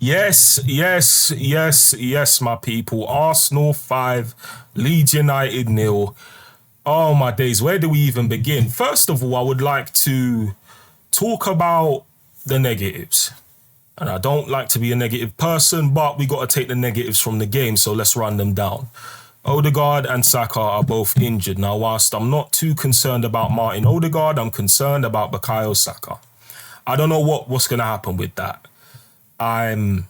Yes, my people. Arsenal 5, Leeds United 0. Oh, my days. Where do we even begin? First of all, I would like to talk about the negatives. And I don't like to be a negative person, but we got to take the negatives from the game, so let's run them down. Odegaard and Saka are both injured. Now, whilst I'm not too concerned about Martin Odegaard, I'm concerned about Bukayo Saka. I don't know what's going to happen with that. I'm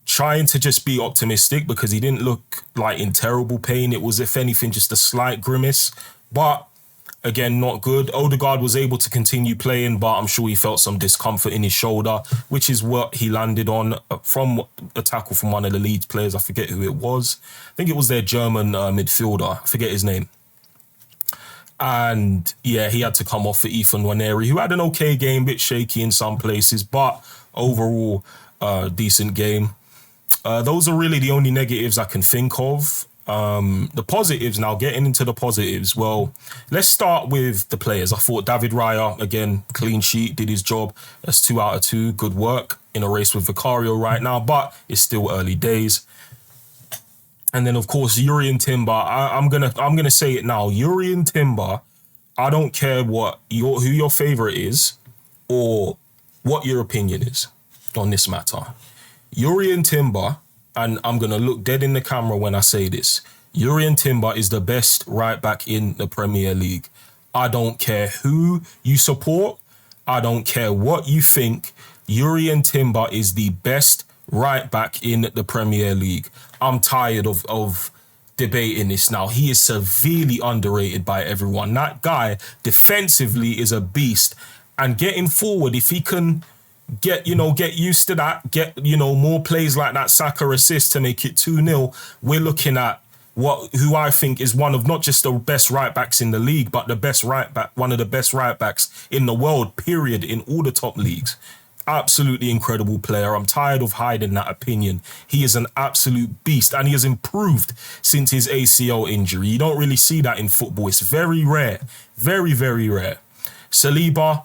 trying to just be optimistic because he didn't look like in terrible pain. It was, if anything, just a slight grimace. But again, not good. Odegaard was able to continue playing, but I'm sure he felt some discomfort in his shoulder, which is what he landed on from a tackle from one of the Leeds players. I forget who it was. I think it was their German midfielder. I forget his name. And yeah, he had to come off for Ethan Nwaneri, who had an okay game, bit shaky in some places, but overall, decent game. Those are really the only negatives I can think of. The positives, now getting into the positives, well, let's start with the players. I thought David Raya, again, clean sheet, did his job. That's 2 out of 2, good work in a race with Vicario right now, but it's still early days. And then, of course, Jurrien Timber. I'm gonna say it now. Jurrien Timber. I don't care who your favorite is, or what your opinion is on this matter. Jurrien Timber, and I'm gonna look dead in the camera when I say this. Jurrien Timber is the best right back in the Premier League. I don't care who you support. I don't care what you think. Jurrien Timber is the best right back in the Premier League. I'm tired of debating this now. He is severely underrated by everyone. That guy defensively is a beast. And getting forward, if he can get used to that, get, more plays like that Saka assist to make it 2-0, we're looking at who I think is one of not just the best right backs in the league, but the best right back, one of the best right backs in the world, period, in all the top leagues. Absolutely incredible player. I'm tired of hiding that opinion. He is an absolute beast, and he has improved since his ACL injury. You don't really see that in football. It's very rare. Very, very rare. Saliba,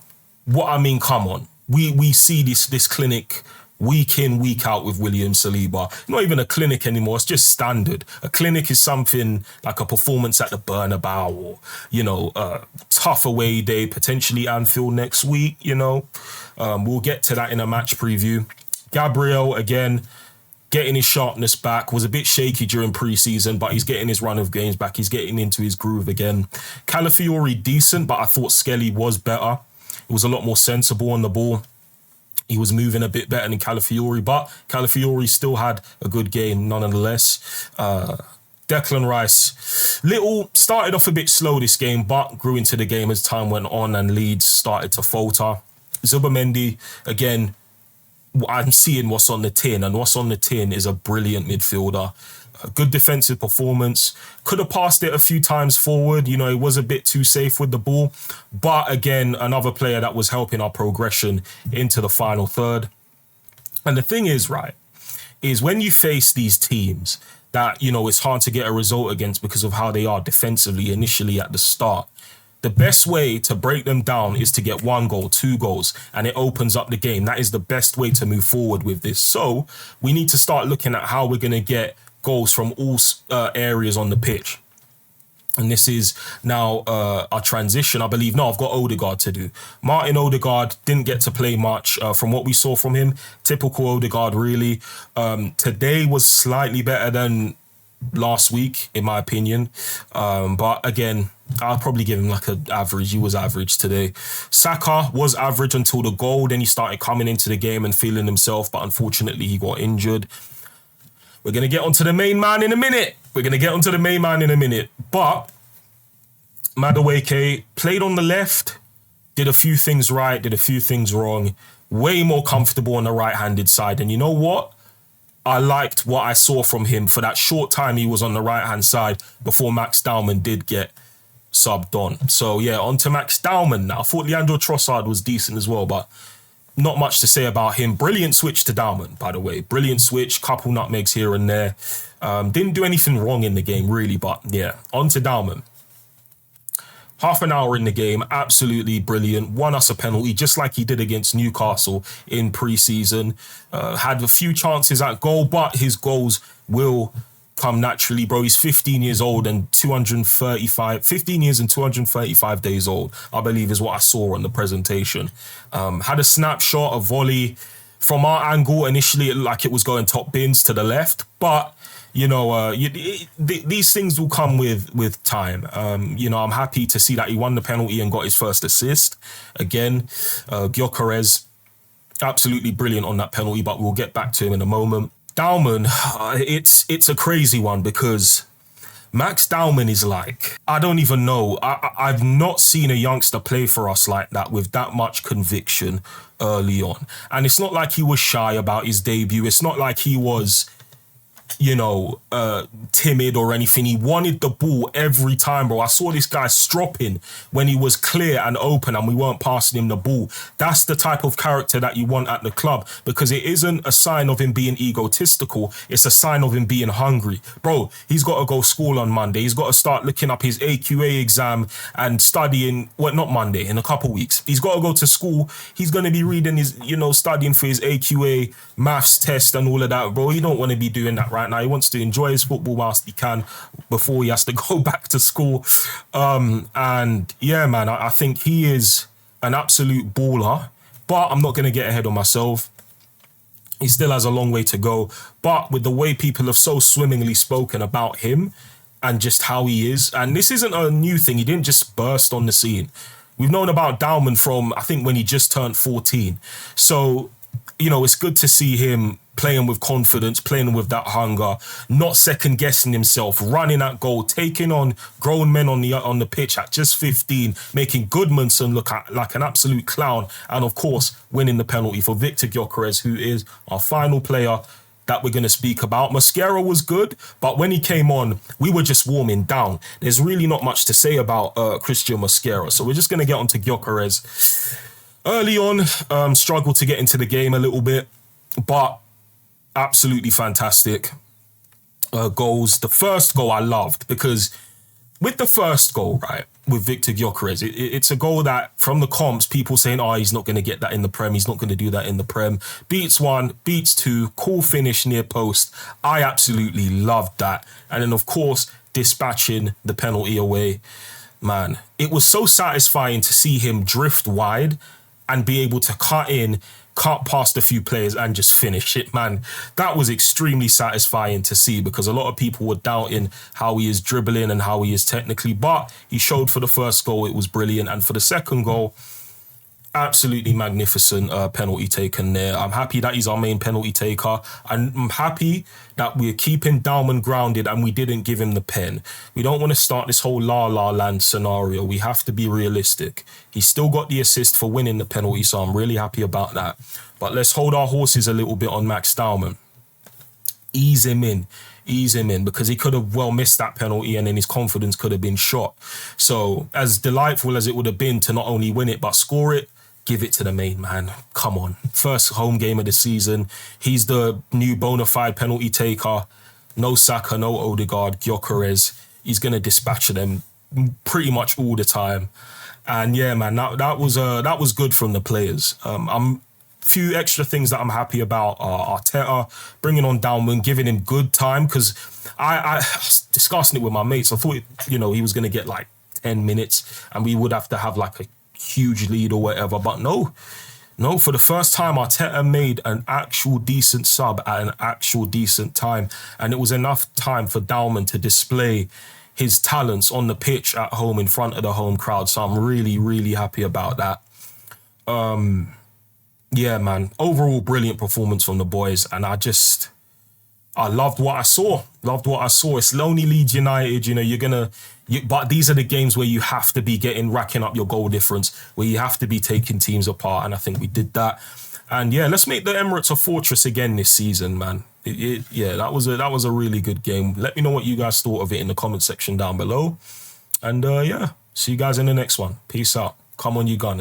come on. We see this clinic week in, week out with William Saliba. Not even a clinic anymore. It's just standard. A clinic is something like a performance at the Bernabeu, or, a tough away day, potentially Anfield next week, We'll get to that in a match preview. Gabriel, again, getting his sharpness back. Was a bit shaky during pre-season, but he's getting his run of games back. He's getting into his groove again. Calafiori, decent, but I thought Skelly was better. It was a lot more sensible on the ball. He was moving a bit better than Calafiori, but Calafiori still had a good game nonetheless. Declan Rice, started off a bit slow this game, but grew into the game as time went on and Leeds started to falter. Zubimendi, again, I'm seeing what's on the tin, and what's on the tin is a brilliant midfielder. A good defensive performance. Could have passed it a few times forward. He was a bit too safe with the ball. But again, another player that was helping our progression into the final third. And the thing is, is when you face these teams that, it's hard to get a result against because of how they are defensively initially at the start, the best way to break them down is to get 1 goal, 2 goals, and it opens up the game. That is the best way to move forward with this. So we need to start looking at how we're going to get goals from all areas on the pitch. And this is now our transition. I believe, I've got Odegaard to do. Martin Odegaard didn't get to play much from what we saw from him. Typical Odegaard, really. Today was slightly better than last week, in my opinion. But again, I'll probably give him like an average. He was average today. Saka was average until the goal. Then he started coming into the game and feeling himself. But unfortunately, he got injured. We're going to get onto the main man in a minute. But Madueke played on the left, did a few things right, did a few things wrong. Way more comfortable on the right-handed side. And you know what? I liked what I saw from him for that short time he was on the right-hand side before Max Dowman did get subbed on. So, yeah, on to Max Dowman now. I thought Leandro Trossard was decent as well, but not much to say about him. Brilliant switch to Dowman, by the way. Brilliant switch, couple nutmegs here and there. Didn't do anything wrong in the game, really, but yeah, on to Dowman. Half an hour in the game, absolutely brilliant. Won us a penalty, just like he did against Newcastle in pre-season. Had a few chances at goal, but his goals will come naturally, bro. He's 15 years old and 15 years and 235 days old, I believe is what I saw on the presentation. Had a snapshot, a volley. From our angle, initially it looked like it was going top bins to the left, but these things will come with time. I'm happy to see that he won the penalty and got his first assist. Again, Gyökeres, absolutely brilliant on that penalty, but we'll get back to him in a moment. Dowman, it's a crazy one because Max Dowman is like, I don't even know. I've not seen a youngster play for us like that with that much conviction early on. And it's not like he was shy about his debut. It's not like he was, timid or anything. He wanted the ball every time, bro. I saw this guy stropping when he was clear and open and we weren't passing him the ball. That's the type of character that you want at the club, because it isn't a sign of him being egotistical. It's a sign of him being hungry. Bro, he's got to go school on Monday. He's got to start looking up his AQA exam and studying, not Monday, in a couple weeks. He's got to go to school. He's going to be reading his, studying for his AQA maths test and all of that, bro. He don't want to be doing that right now. He wants to enjoy his football whilst he can before he has to go back to school. And yeah, man, I think he is an absolute baller, but I'm not going to get ahead of myself. He still has a long way to go. But with the way people have so swimmingly spoken about him and just how he is, and this isn't a new thing. He didn't just burst on the scene. We've known about Dowman from, I think, when he just turned 14. So, it's good to see him playing with confidence, playing with that hunger, not second-guessing himself, running at goal, taking on grown men on the pitch at just 15, making Goodmanson look like an absolute clown, and of course, winning the penalty for Viktor Gyökeres, who is our final player that we're going to speak about. Mosquera was good, but when he came on, we were just warming down. There's really not much to say about Christian Mosquera, so we're just going to get on to Gyökeres. Early on, struggled to get into the game a little bit, but absolutely fantastic goals. The first goal I loved, because with the first goal, right, with Viktor Gyökeres, it's a goal that from the comps, people saying, he's not going to get that in the Prem, he's not going to do that in the Prem. Beats one, beats two, cool finish near post. I absolutely loved that. And then, of course, dispatching the penalty away. Man, it was so satisfying to see him drift wide and be able to cut past a few players and just finish it, man. That was extremely satisfying to see, because a lot of people were doubting how he is dribbling and how he is technically, but he showed for the first goal it was brilliant, and for the second goal, absolutely magnificent penalty taken there. I'm happy that he's our main penalty taker, and I'm happy that we're keeping Dowman grounded and we didn't give him the pen. We don't want to start this whole la land scenario. We have to be realistic. He still got the assist for winning the penalty, so I'm really happy about that. But let's hold our horses a little bit on Max Dowman. Ease him in, because he could have well missed that penalty and then his confidence could have been shot. So as delightful as it would have been to not only win it but score it, give it to the main man. Come on. First home game of the season. He's the new bona fide penalty taker. No Saka, no Odegaard, Gyökeres. He's going to dispatch them pretty much all the time. And yeah, man, that was good from the players. Few extra things that I'm happy about are Arteta bringing on Dowman, giving him good time, because I was discussing it with my mates. I thought, he was going to get like 10 minutes and we would have to have like a huge lead or whatever, but no, for the first time Arteta made an actual decent sub at an actual decent time, and it was enough time for Dowman to display his talents on the pitch at home in front of the home crowd. So I'm really, really happy about that. Yeah, man, overall brilliant performance from the boys, and I loved what I saw. It's lonely Leeds United, but these are the games where you have to be racking up your goal difference, where you have to be taking teams apart, and I think we did that. And yeah, let's make the Emirates a fortress again this season, man. That was a really good game. Let me know what you guys thought of it in the comment section down below. And see you guys in the next one. Peace out. Come on, you Gunners.